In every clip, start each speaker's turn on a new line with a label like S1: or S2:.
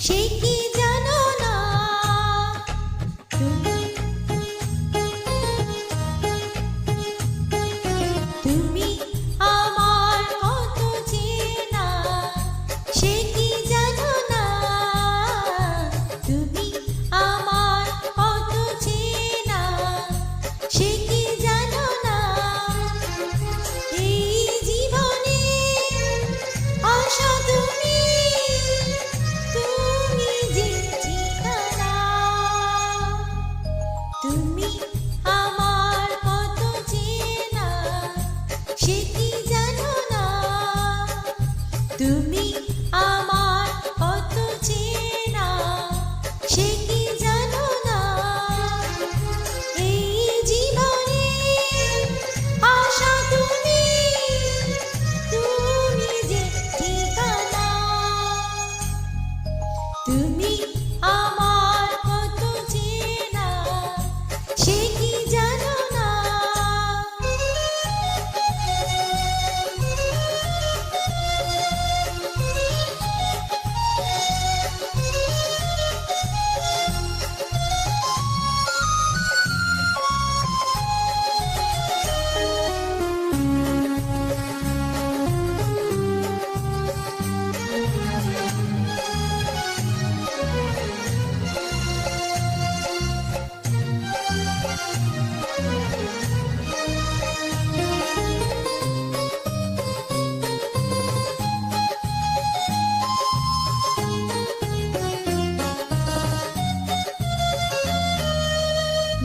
S1: সে কি জানো না তুমি আমার কত চেনা, সে কি জানো না তুমি আমার কত চেনা, সে কি জানো না এই জীবনে আশা তুমি যে ঠিকানা, তুমি আমার কত চেনা, সে কি জানো না তুমি আমার কত চেনা, সে কি জানো না এই জীবনে আশা তুমি যে ঠিকানা, তুমি আমার কত চেনা, সে কি জানো না।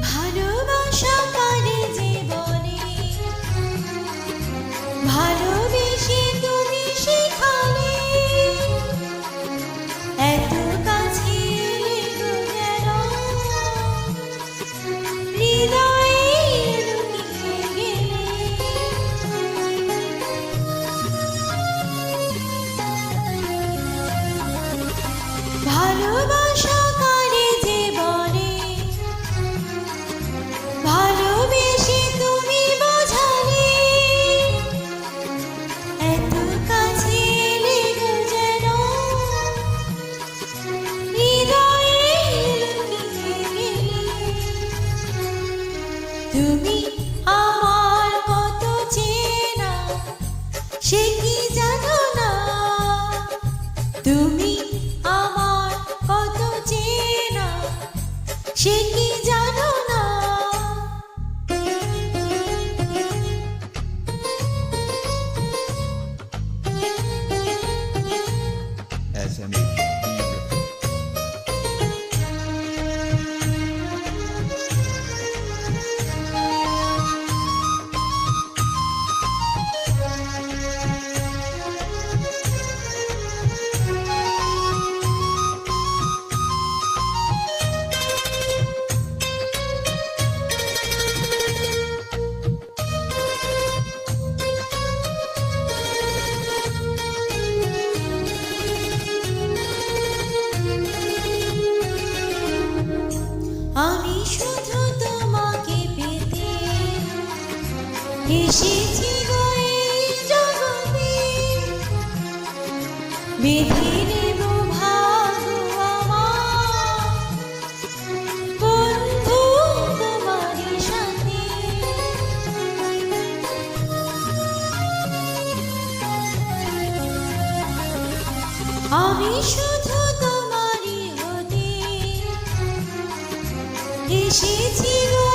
S1: ভালোবাসা কারে জীবনে ভালোবেসে তুমি শেখালে, এত কাছে এলে যেন হৃদয়ে লুকিয়ে গেলে। ভালোবাসা কারে জীবনে ভালোবেসে তুমি বোঝালে, এত কাছে এলে যেন হৃদয়ে লুকিয়ে গেলে। তুমি আমার কত চেনা, সে কি জানো না তুমি আমার কত চেনা, সে কি জানো না।
S2: SME
S1: আমি শুধু তোমাকে পেতে এসেছি গো এই জগতে, বেঁধে নেব ভাগ্য আমার বন্ধু তোমারই সাথে। আমি শুধু তোমারই হতে এসেছি গো